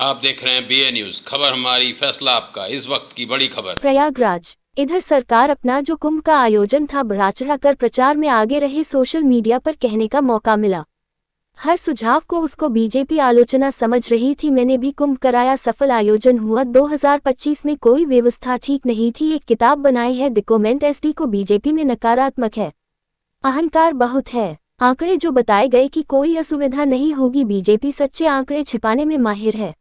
आप देख रहे हैं BA न्यूज, खबर हमारी फैसला आपका। इस वक्त की बड़ी खबर। प्रयागराज। इधर सरकार अपना जो कुंभ का आयोजन था बढ़ा चढ़ाकर प्रचार में आगे रहे, सोशल मीडिया पर कहने का मौका मिला। हर सुझाव को उसको बीजेपी आलोचना समझ रही थी। मैंने भी कुंभ कराया, सफल आयोजन हुआ। 2025 में कोई व्यवस्था ठीक नहीं थी। एक किताब बनाई है डॉक्यूमेंट, SD को बीजेपी में नकारात्मक है, अहंकार बहुत है। आंकड़े जो बताए गए कि कोई असुविधा नहीं होगी, बीजेपी सच्चे आंकड़े छिपाने में माहिर है।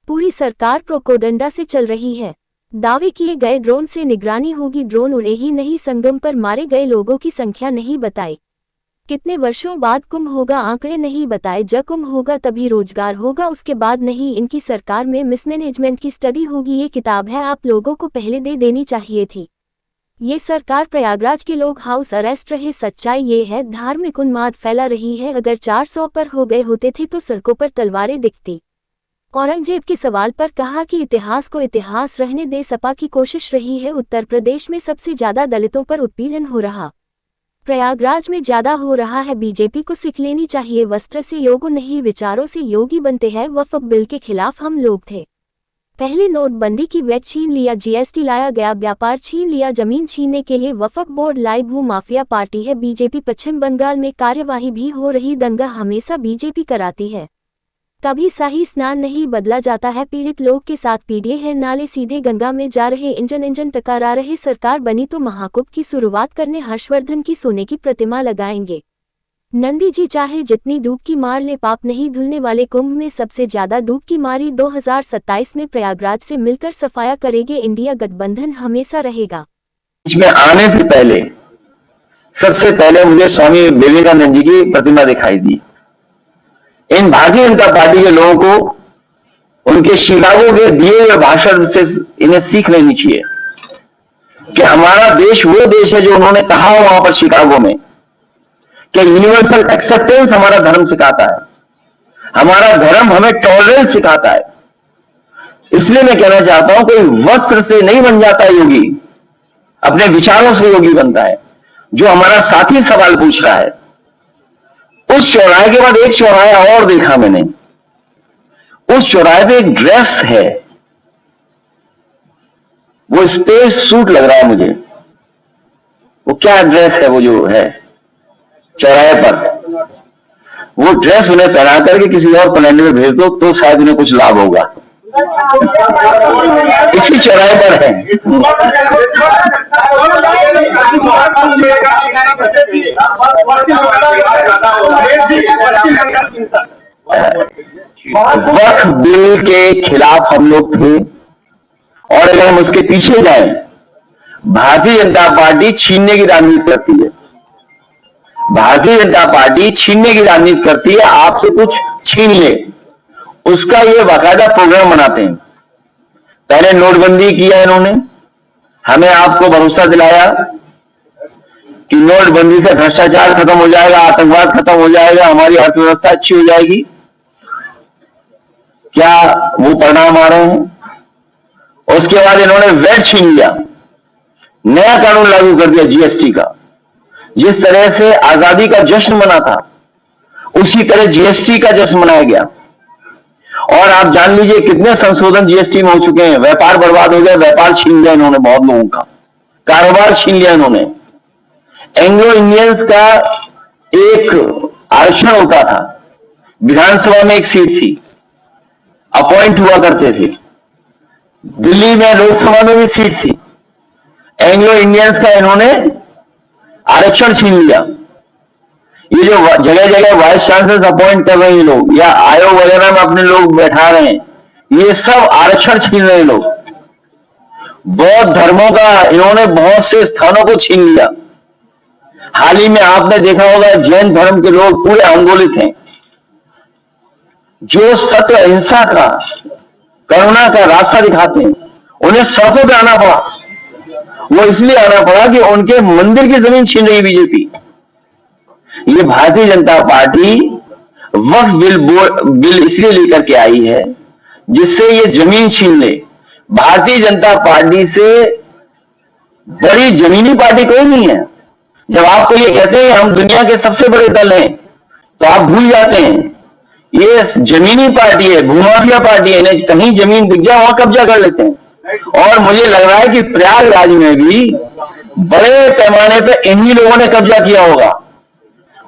पूरी सरकार प्रोपोगंडा से चल रही है। दावे किए गए ड्रोन से निगरानी होगी, ड्रोन उड़े ही नहीं। संगम पर मारे गए लोगों की संख्या नहीं बताई। कितने वर्षों बाद कुंभ होगा, आंकड़े नहीं बताए। जब कुंभ होगा तभी रोजगार होगा, उसके बाद नहीं। इनकी सरकार में मिसमैनेजमेंट की स्टडी होगी। ये किताब है, आप लोगों को पहले दे देनी चाहिए थी। ये सरकार, प्रयागराज के लोग हाउस अरेस्ट रहे। सच्चाई ये है, धार्मिक उन्माद फैला रही है। अगर 400 पर हो गए होते थे तो सड़कों पर तलवारें दिखती। औरंगजेब के सवाल पर कहा कि इतिहास को इतिहास रहने दे। सपा की कोशिश रही है। उत्तर प्रदेश में सबसे ज्यादा दलितों पर उत्पीड़न हो रहा, प्रयागराज में ज्यादा हो रहा है। बीजेपी को सीख लेनी चाहिए। वस्त्र से योग नहीं, विचारों से योगी बनते हैं। वक्फ बिल के खिलाफ हम लोग थे। पहले नोटबंदी की वैट छीन लिया, GST लाया गया, व्यापार छीन लिया। जमीन छीनने के लिए वक्फ बोर्ड लाई। भू माफिया पार्टी है बीजेपी। पश्चिम बंगाल में कार्यवाही भी हो रही। दंगा हमेशा बीजेपी कराती है। कभी शाही स्नान नहीं बदला जाता है। पीड़ित लोग के साथ पीड़िए हैं। नाले सीधे गंगा में जा रहे, इंजन टकरा रहे। सरकार बनी तो महाकुंभ की शुरुआत करने हर्षवर्धन की सोने की प्रतिमा लगाएंगे। नंदी जी चाहे जितनी डुबकी मार ले, पाप नहीं धुलने वाले। कुंभ में सबसे ज्यादा डुबकी मारी 2027 में प्रयागराज से मिलकर सफाया करेंगे। इंडिया गठबंधन हमेशा रहेगा। इसमें आने से पहले सबसे पहले मुझे स्वामी विवेकानंद जी की प्रतिमा दिखाई दी। इन भारतीय जनता पार्टी के लोगों को उनके शिकागो के दिए हुए भाषण से इन्हें सीख लेनी चाहिए कि हमारा देश वो देश है जो उन्होंने कहा वहां पर शिकागो में कि यूनिवर्सल एक्सेप्टेंस हमारा धर्म सिखाता है, हमारा धर्म हमें टॉलरेंस सिखाता है। इसलिए मैं कहना चाहता हूं, कोई वस्त्र से नहीं बन जाता योगी, अपने विचारों से योगी बनता है। जो हमारा साथी सवाल पूछ रहा है, उस चौराहे के बाद एक चौराहा और देखा मैंने। उस चौराहे पे एक ड्रेस है, वो स्पेस सूट लग रहा है मुझे। वो क्या ड्रेस है वो जो है चौराहे पर? वो ड्रेस उन्हें पहना करके किसी और प्लेनेट में भेज दो तो शायद उन्हें कुछ लाभ होगा। इसी चौराहे पर है। वक्फ बिल के खिलाफ हम लोग थे, और अगर हम उसके पीछे जाएं, भारतीय जनता पार्टी छीनने की राजनीति करती है। भारतीय जनता पार्टी छीनने की राजनीति करती है। आपसे कुछ छीन ले, उसका ये बाकायदा प्रोग्राम बनाते हैं। पहले नोटबंदी किया इन्होंने, हमें आपको भरोसा दिलाया कि नोटबंदी से भ्रष्टाचार खत्म हो जाएगा, आतंकवाद खत्म हो जाएगा, हमारी अर्थव्यवस्था अच्छी हो जाएगी। क्या वो परिणाम आ रहे हैं? उसके बाद इन्होंने वैट छीन लिया, नया कानून लागू कर दिया GST का। जिस तरह से आजादी का जश्न मना था, उसी तरह GST का जश्न मनाया गया। और आप जान लीजिए कितने संशोधन GST में हो चुके हैं। व्यापार बर्बाद हो गया, व्यापार छीन लिया इन्होंने बहुत लोगों का, कारोबार छीन लिया इन्होंने। एंग्लो इंडियंस का एक आरक्षण होता था, विधानसभा में एक सीट थी, अपॉइंट हुआ करते थे। दिल्ली में लोकसभा में भी सीट थी। एंग्लो इंडियंस का इन्होंने आरक्षण छीन लिया। ये जो जगह जगह वाइस चांसलर अपॉइंट कर रहे हैं लोग, या आयोग वगैरह में अपने लोग बैठा रहे हैं, ये सब आरक्षण छीन रहे लोग। बौद्ध धर्मों का इन्होंने बहुत से स्थानों को छीन लिया। हाल ही में आपने देखा होगा, जैन धर्म के लोग पूरे आंदोलित हैं। जो सत्य, अहिंसा का, करुणा का रास्ता दिखाते हैं, उन्हें सड़कों पे आना पड़ा। वो इसलिए आना पड़ा कि उनके मंदिर की जमीन छीन रही बीजेपी। ये भारतीय जनता पार्टी वक्फ बिल इसलिए लेकर के आई है जिससे ये जमीन छीन ले। भारतीय जनता पार्टी से बड़ी जमीनी पार्टी कोई नहीं है। जब आपको ये कहते हैं हम दुनिया के सबसे बड़े दल हैं, तो आप भूल जाते हैं ये जमीनी पार्टी है, भूमाफिया पार्टी है। इन्हें कहीं जमीन दिख जाए वहां कब्जा कर लेते हैं। और मुझे लग रहा है कि प्रयागराज में भी बड़े पैमाने पर इन्हीं लोगों ने कब्जा किया होगा।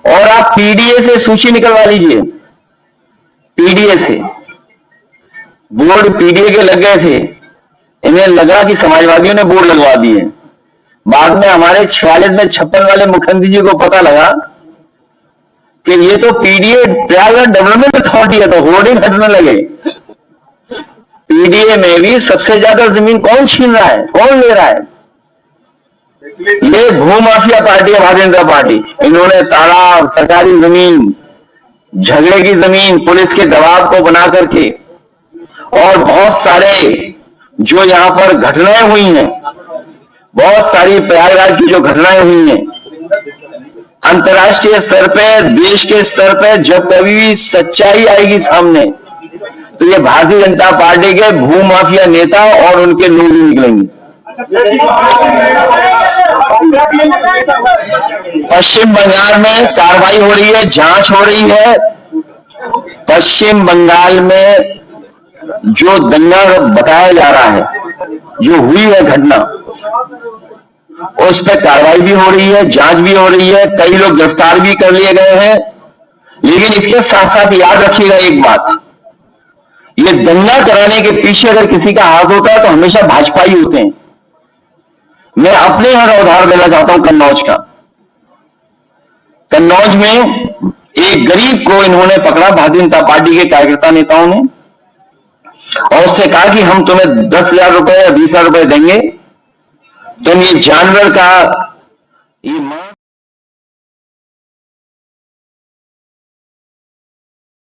और आप पीडीए से सूची निकलवा लीजिए, पीडीए से बोर्ड पीडीए के लग गए थे, इन्हें लगा कि समाजवादियों ने बोर्ड लगवा दिए। बाद में हमारे 46 में 56 वाले मुख्यमंत्री जी को पता लगा कि ये तो पीडीए प्रयागराज डेवलपमेंट अथॉरिटी है, तो होर्डिंग हटने लगे। पीडीए में भी सबसे ज्यादा जमीन कौन छीन रहा है, कौन ले रहा है? ये भूमाफिया पार्टी है, भारतीय जनता पार्टी। इन्होंने तालाब, सरकारी जमीन, झगड़े की जमीन, पुलिस के दबाव को बना करके, और बहुत सारे जो यहां पर घटनाएं हुई हैं, बहुत सारी प्रयागराज की जो घटनाएं हुई हैं, अंतर्राष्ट्रीय स्तर पे, देश के स्तर पे जब कभी भी सच्चाई आएगी सामने, तो ये भारतीय जनता पार्टी के भूमाफिया नेता और उनके लोग ही निकलेंगे। पश्चिम बंगाल में कार्रवाई हो रही है, जांच हो रही है। पश्चिम बंगाल में जो दंगा बताया जा रहा है, जो हुई है घटना, उस पर कार्रवाई भी हो रही है, जांच भी हो रही है, कई लोग गिरफ्तार भी कर लिए गए हैं। लेकिन इसके साथ साथ याद रखिएगा एक बात, ये दंगा कराने के पीछे अगर किसी का हाथ होता है तो हमेशा भाजपा ही होते हैं। मैं अपने यहां का उदाहरण देना चाहता हूं, कन्नौज का। कन्नौज में एक गरीब को इन्होंने पकड़ा, भारतीय जनता पार्टी के कार्यकर्ता नेताओं ने, और उससे कहा कि हम तुम्हें 10,000 रुपए या 20,000 रुपए देंगे, तुम ये जानवर का ये